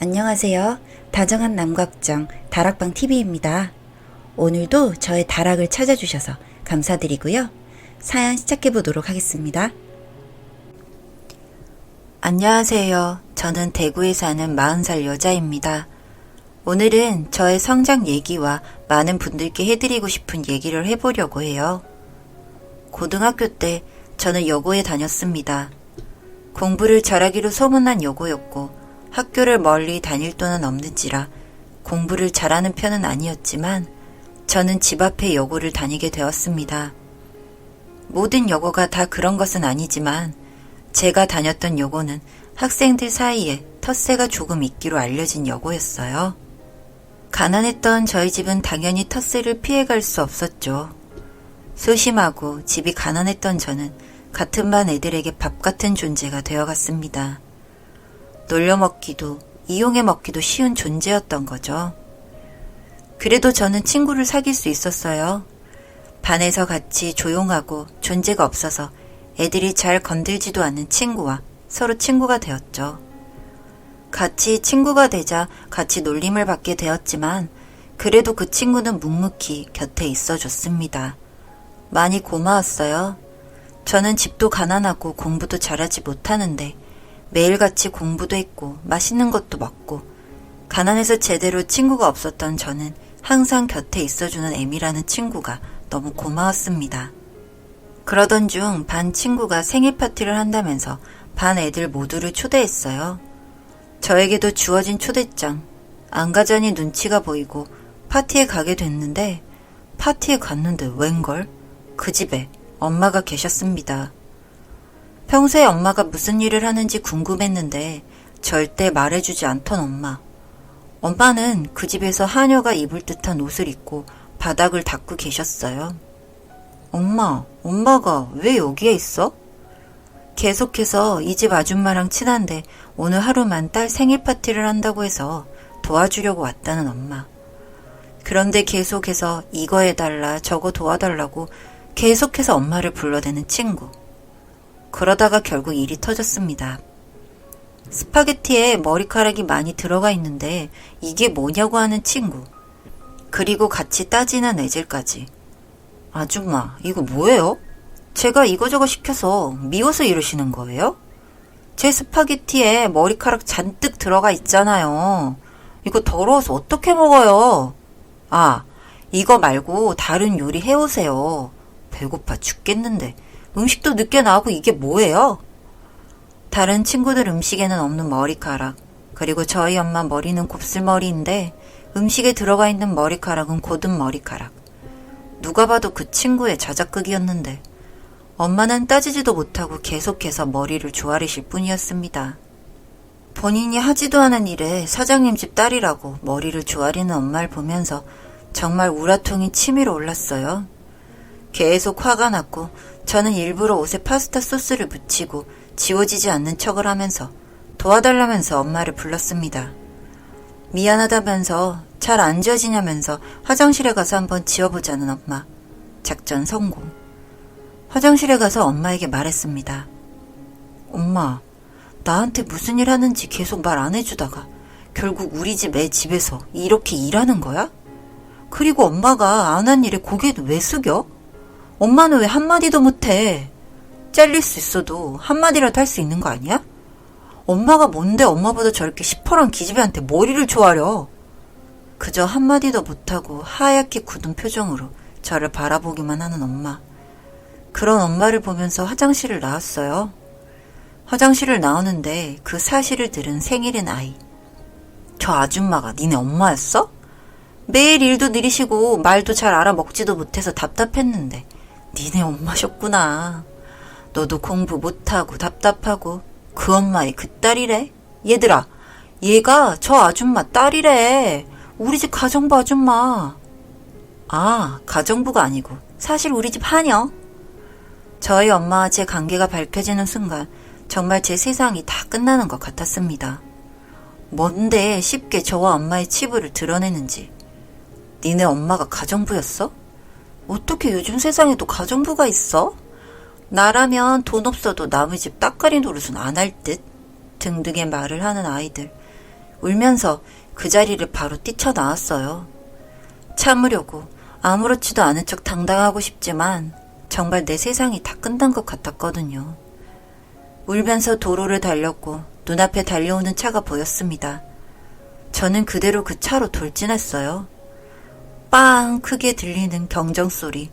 안녕하세요. 다정한 남각정 다락방TV입니다. 오늘도 저의 다락을 찾아주셔서 감사드리고요. 사연 시작해보도록 하겠습니다. 안녕하세요. 저는 대구에 사는 40살 여자입니다. 오늘은 저의 성장 얘기와 많은 분들께 해드리고 싶은 얘기를 해보려고 해요. 고등학교 때 저는 여고에 다녔습니다. 공부를 잘하기로 소문난 여고였고 학교를 멀리 다닐 돈은 없는지라 공부를 잘하는 편은 아니었지만 저는 집 앞에 여고를 다니게 되었습니다. 모든 여고가 다 그런 것은 아니지만 제가 다녔던 여고는 학생들 사이에 텃세가 조금 있기로 알려진 여고였어요. 가난했던 저희 집은 당연히 텃세를 피해갈 수 없었죠. 소심하고 집이 가난했던 저는 같은 반 애들에게 밥 같은 존재가 되어갔습니다. 놀려먹기도 이용해 먹기도 쉬운 존재였던 거죠. 그래도 저는 친구를 사귈 수 있었어요. 반에서 같이 조용하고 존재가 없어서 애들이 잘 건들지도 않는 친구와 서로 친구가 되었죠. 같이 친구가 되자 같이 놀림을 받게 되었지만 그래도 그 친구는 묵묵히 곁에 있어줬습니다. 많이 고마웠어요. 저는 집도 가난하고 공부도 잘하지 못하는데 매일같이 공부도 했고 맛있는 것도 먹고 가난해서 제대로 친구가 없었던 저는 항상 곁에 있어주는 M이라는 친구가 너무 고마웠습니다. 그러던 중 반 친구가 생일 파티를 한다면서 반 애들 모두를 초대했어요. 저에게도 주어진 초대장, 안 가자니 눈치가 보이고 파티에 가게 됐는데 파티에 갔는데 웬걸? 그 집에 엄마가 계셨습니다. 평소에 엄마가 무슨 일을 하는지 궁금했는데 절대 말해주지 않던 엄마. 엄마는 그 집에서 하녀가 입을 듯한 옷을 입고 바닥을 닦고 계셨어요. 엄마가 왜 여기에 있어? 계속해서 이 집 아줌마랑 친한데 오늘 하루만 딸 생일 파티를 한다고 해서 도와주려고 왔다는 엄마. 그런데 계속해서 이거 해달라 저거 도와달라고 계속해서 엄마를 불러대는 친구. 그러다가 결국 일이 터졌습니다. 스파게티에 머리카락이 많이 들어가 있는데 이게 뭐냐고 하는 친구. 그리고 같이 따지는 애들까지. 아줌마, 이거 뭐예요? 제가 이거저거 시켜서 미워서 이러시는 거예요? 제 스파게티에 머리카락 잔뜩 들어가 있잖아요. 이거 더러워서 어떻게 먹어요? 아, 이거 말고 다른 요리 해오세요. 배고파 죽겠는데. 음식도 늦게 나오고 이게 뭐예요? 다른 친구들 음식에는 없는 머리카락, 그리고 저희 엄마 머리는 곱슬머리인데 음식에 들어가 있는 머리카락은 고든 머리카락. 누가 봐도 그 친구의 자작극이었는데 엄마는 따지지도 못하고 계속해서 머리를 조아리실 뿐이었습니다. 본인이 하지도 않은 일에 사장님 집 딸이라고 머리를 조아리는 엄마를 보면서 정말 우라통이 치밀어 올랐어요. 계속 화가 났고 저는 일부러 옷에 파스타 소스를 묻히고 지워지지 않는 척을 하면서 도와달라면서 엄마를 불렀습니다. 미안하다면서 잘 안 지워지냐면서 화장실에 가서 한번 지워보자는 엄마. 작전 성공. 화장실에 가서 엄마에게 말했습니다. 엄마, 나한테 무슨 일 하는지 계속 말 안 해주다가 결국 우리 집 애 집에서 이렇게 일하는 거야? 그리고 엄마가 안 한 일에 고개도 왜 숙여? 엄마는 왜 한마디도 못해? 잘릴 수 있어도 한마디라도 할 수 있는 거 아니야? 엄마가 뭔데 엄마보다 저렇게 시퍼런 기집애한테 머리를 조아려? 그저 한마디도 못하고 하얗게 굳은 표정으로 저를 바라보기만 하는 엄마. 그런 엄마를 보면서 화장실을 나왔어요. 화장실을 나오는데 그 사실을 들은 생일인 아이. 저 아줌마가 니네 엄마였어? 매일 일도 느리시고 말도 잘 알아먹지도 못해서 답답했는데 니네 엄마셨구나. 너도 공부 못하고 답답하고 그 엄마의 그 딸이래. 얘들아, 얘가 저 아줌마 딸이래. 우리 집 가정부 아줌마. 아, 가정부가 아니고 사실 우리 집 하녀. 저희 엄마와 제 관계가 밝혀지는 순간 정말 제 세상이 다 끝나는 것 같았습니다. 뭔데 쉽게 저와 엄마의 치부를 드러내는지. 니네 엄마가 가정부였어? 어떻게 요즘 세상에도 가정부가 있어? 나라면 돈 없어도 남의 집 따까리 노릇은 안 할 듯 등등의 말을 하는 아이들. 울면서 그 자리를 바로 뛰쳐나왔어요. 참으려고 아무렇지도 않은 척 당당하고 싶지만 정말 내 세상이 다 끝난 것 같았거든요. 울면서 도로를 달렸고 눈앞에 달려오는 차가 보였습니다. 저는 그대로 그 차로 돌진했어요. 빵 크게 들리는 경정소리.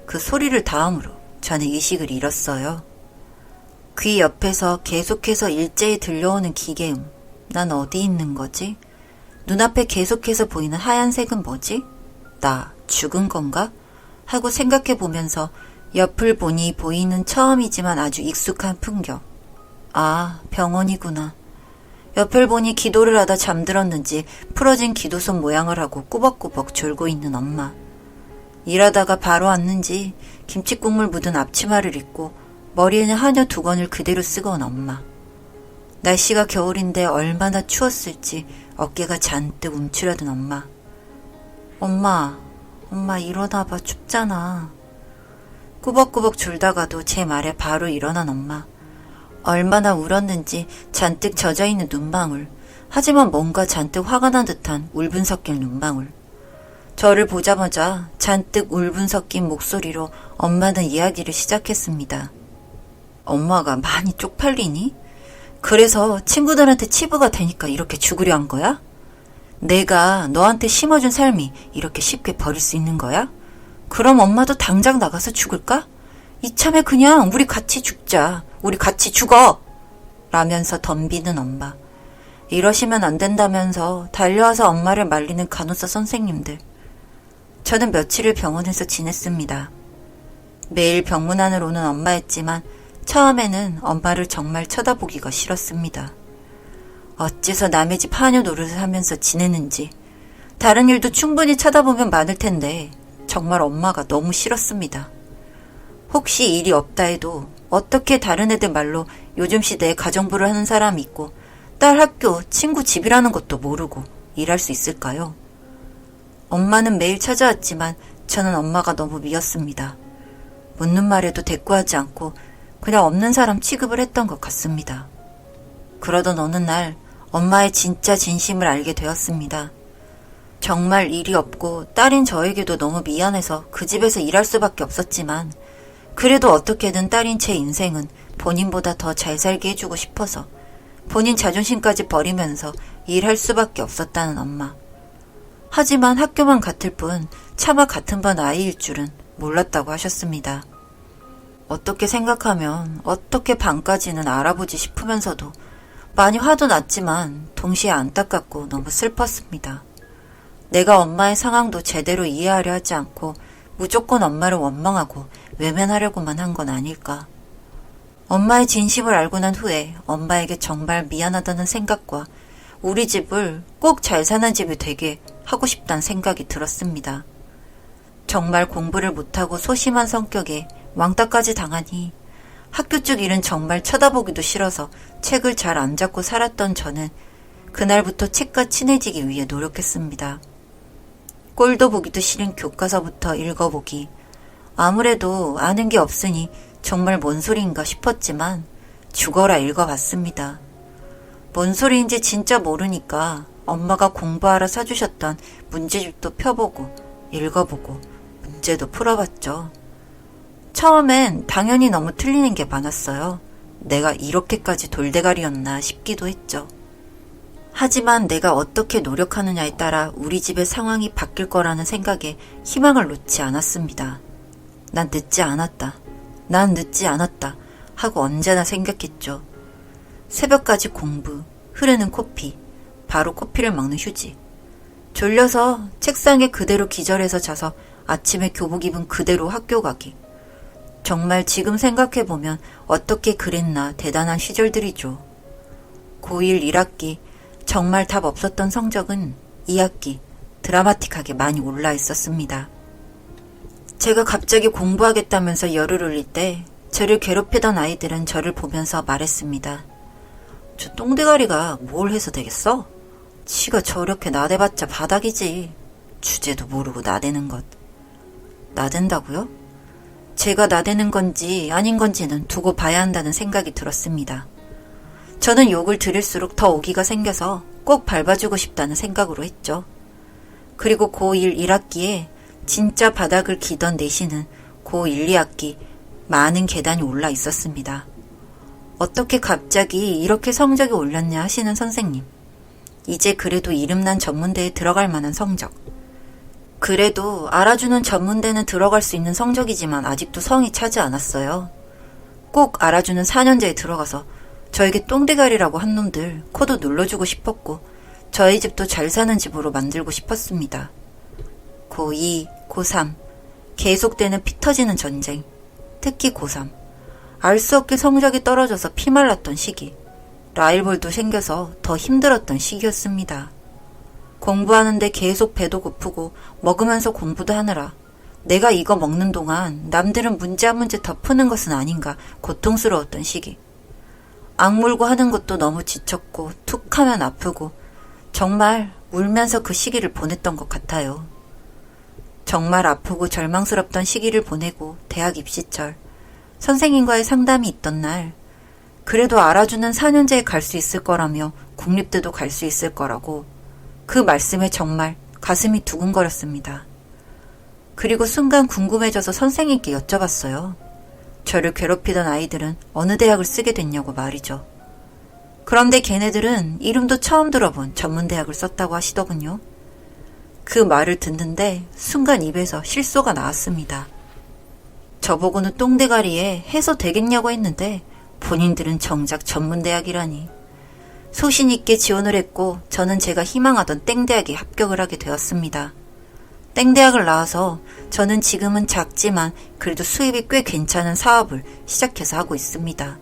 그 소리를 다음으로 저는 의식을 잃었어요. 귀 옆에서 계속해서 일제히 들려오는 기계음. 난 어디 있는 거지? 눈앞에 계속해서 보이는 하얀색은 뭐지? 나 죽은 건가? 하고 생각해 보면서 옆을 보니 보이는 처음이지만 아주 익숙한 풍경. 아, 병원이구나. 옆을 보니 기도를 하다 잠들었는지 풀어진 기도손 모양을 하고 꾸벅꾸벅 졸고 있는 엄마. 일하다가 바로 왔는지 김치국물 묻은 앞치마를 입고 머리에는 한여 두건을 그대로 쓰고 온 엄마. 날씨가 겨울인데 얼마나 추웠을지 어깨가 잔뜩 움츠려든 엄마. 엄마 일어나봐, 춥잖아. 꾸벅꾸벅 졸다가도 제 말에 바로 일어난 엄마. 얼마나 울었는지 잔뜩 젖어있는 눈망울. 하지만 뭔가 잔뜩 화가 난 듯한 울분 섞인 눈망울. 저를 보자마자 잔뜩 울분 섞인 목소리로 엄마는 이야기를 시작했습니다. 엄마가 많이 쪽팔리니? 그래서 친구들한테 치부가 되니까 이렇게 죽으려 한 거야? 내가 너한테 심어준 삶이 이렇게 쉽게 버릴 수 있는 거야? 그럼 엄마도 당장 나가서 죽을까? 이참에 그냥 우리 같이 죽자. 우리 같이 죽어! 라면서 덤비는 엄마. 이러시면 안 된다면서 달려와서 엄마를 말리는 간호사 선생님들. 저는 며칠을 병원에서 지냈습니다. 매일 병문안을 오는 엄마였지만 처음에는 엄마를 정말 쳐다보기가 싫었습니다. 어째서 남의 집 하녀 노릇을 하면서 지내는지. 다른 일도 충분히 쳐다보면 많을 텐데 정말 엄마가 너무 싫었습니다. 혹시 일이 없다 해도 어떻게 다른 애들 말로 요즘 시대에 가정부를 하는 사람이 있고 딸 학교, 친구 집이라는 것도 모르고 일할 수 있을까요? 엄마는 매일 찾아왔지만 저는 엄마가 너무 미웠습니다. 묻는 말에도 대꾸하지 않고 그냥 없는 사람 취급을 했던 것 같습니다. 그러던 어느 날 엄마의 진짜 진심을 알게 되었습니다. 정말 일이 없고 딸인 저에게도 너무 미안해서 그 집에서 일할 수밖에 없었지만 그래도 어떻게든 딸인 제 인생은 본인보다 더 잘 살게 해주고 싶어서 본인 자존심까지 버리면서 일할 수밖에 없었다는 엄마. 하지만 학교만 같을 뿐 차마 같은 반 아이일 줄은 몰랐다고 하셨습니다. 어떻게 생각하면 어떻게 반까지는 알아보지 싶으면서도 많이 화도 났지만 동시에 안타깝고 너무 슬펐습니다. 내가 엄마의 상황도 제대로 이해하려 하지 않고 무조건 엄마를 원망하고 외면하려고만 한 건 아닐까. 엄마의 진심을 알고 난 후에 엄마에게 정말 미안하다는 생각과 우리 집을 꼭 잘 사는 집이 되게 하고 싶다는 생각이 들었습니다. 정말 공부를 못하고 소심한 성격에 왕따까지 당하니 학교 쪽 일은 정말 쳐다보기도 싫어서 책을 잘 안 잡고 살았던 저는 그날부터 책과 친해지기 위해 노력했습니다. 꼴도 보기도 싫은 교과서부터 읽어보기. 아무래도 아는 게 없으니 정말 뭔 소리인가 싶었지만 죽어라 읽어봤습니다. 뭔 소리인지 진짜 모르니까 엄마가 공부하러 사주셨던 문제집도 펴보고 읽어보고 문제도 풀어봤죠. 처음엔 당연히 너무 틀리는 게 많았어요. 내가 이렇게까지 돌대가리였나 싶기도 했죠. 하지만 내가 어떻게 노력하느냐에 따라 우리 집의 상황이 바뀔 거라는 생각에 희망을 놓지 않았습니다. 난 늦지 않았다. 난 늦지 않았다. 하고 언제나 생각했죠. 새벽까지 공부, 흐르는 코피, 바로 코피를 막는 휴지. 졸려서 책상에 그대로 기절해서 자서 아침에 교복 입은 그대로 학교 가기. 정말 지금 생각해보면 어떻게 그랬나 대단한 시절들이죠. 고1 1학기 정말 답 없었던 성적은 2학기 드라마틱하게 많이 올라 있었습니다. 제가 갑자기 공부하겠다면서 열을 올릴 때 저를 괴롭히던 아이들은 저를 보면서 말했습니다. 저 똥대가리가 뭘 해서 되겠어? 지가 저렇게 나대봤자 바닥이지. 주제도 모르고 나대는 것. 나댄다고요? 제가 나대는 건지 아닌 건지는 두고 봐야 한다는 생각이 들었습니다. 저는 욕을 들을수록 더 오기가 생겨서 꼭 밟아주고 싶다는 생각으로 했죠. 그리고 고1 1학기에 진짜 바닥을 기던 내신은 고1, 2학기 많은 계단이 올라 있었습니다. 어떻게 갑자기 이렇게 성적이 올랐냐 하시는 선생님. 이제 그래도 이름난 전문대에 들어갈 만한 성적. 그래도 알아주는 전문대는 들어갈 수 있는 성적이지만 아직도 성이 차지 않았어요. 꼭 알아주는 4년제에 들어가서 저에게 똥대가리라고 한 놈들 코도 눌러주고 싶었고 저희 집도 잘 사는 집으로 만들고 싶었습니다. 고2, 고3 계속되는 피 터지는 전쟁, 특히 고3 알 수 없게 성적이 떨어져서 피말랐던 시기, 라이벌도 생겨서 더 힘들었던 시기였습니다. 공부하는데 계속 배도 고프고 먹으면서 공부도 하느라 내가 이거 먹는 동안 남들은 문제 한 문제 더 푸는 것은 아닌가 고통스러웠던 시기. 악물고 하는 것도 너무 지쳤고 툭 하면 아프고 정말 울면서 그 시기를 보냈던 것 같아요. 정말 아프고 절망스럽던 시기를 보내고 대학 입시철 선생님과의 상담이 있던 날 그래도 알아주는 4년제에 갈 수 있을 거라며 국립대도 갈 수 있을 거라고 그 말씀에 정말 가슴이 두근거렸습니다. 그리고 순간 궁금해져서 선생님께 여쭤봤어요. 저를 괴롭히던 아이들은 어느 대학을 쓰게 됐냐고 말이죠. 그런데 걔네들은 이름도 처음 들어본 전문대학을 썼다고 하시더군요. 그 말을 듣는데 순간 입에서 실소가 나왔습니다. 저보고는 똥대가리에 해서 되겠냐고 했는데 본인들은 정작 전문대학이라니. 소신 있게 지원을 했고 저는 제가 희망하던 땡대학에 합격을 하게 되었습니다. 땡대학을 나와서 저는 지금은 작지만 그래도 수입이 꽤 괜찮은 사업을 시작해서 하고 있습니다.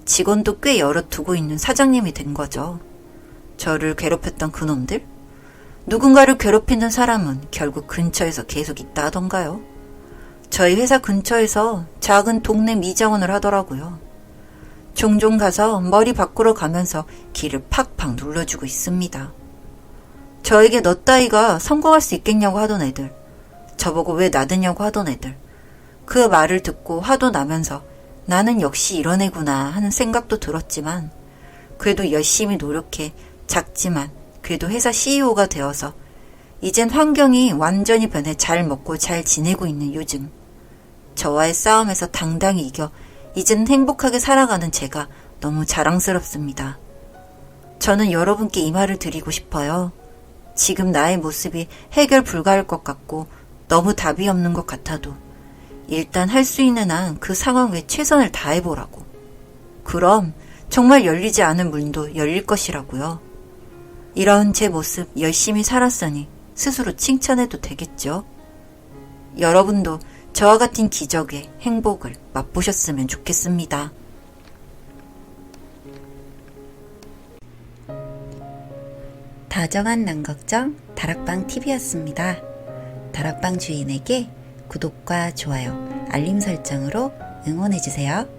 직원도 꽤 여러 두고 있는 사장님이 된 거죠. 저를 괴롭혔던 그놈들? 누군가를 괴롭히는 사람은 결국 근처에서 계속 있다 하던가요? 저희 회사 근처에서 작은 동네 미장원을 하더라고요. 종종 가서 머리 바꾸러 가면서 길을 팍팍 눌러주고 있습니다. 저에게 너 따위가 성공할 수 있겠냐고 하던 애들, 저보고 왜 나드냐고 하던 애들, 그 말을 듣고 화도 나면서 나는 역시 이런 애구나 하는 생각도 들었지만 그래도 열심히 노력해 작지만 그래도 회사 CEO가 되어서 이젠 환경이 완전히 변해 잘 먹고 잘 지내고 있는 요즘 저와의 싸움에서 당당히 이겨 이젠 행복하게 살아가는 제가 너무 자랑스럽습니다. 저는 여러분께 이 말을 드리고 싶어요. 지금 나의 모습이 해결 불가할 것 같고 너무 답이 없는 것 같아도 일단 할 수 있는 한 그 상황에 최선을 다해보라고. 그럼 정말 열리지 않은 문도 열릴 것이라고요. 이런 제 모습 열심히 살았으니 스스로 칭찬해도 되겠죠. 여러분도 저와 같은 기적의 행복을 맛보셨으면 좋겠습니다. 다정한 난걱정 다락방TV였습니다. 다락방 주인에게 구독과 좋아요, 알림 설정으로 응원해주세요.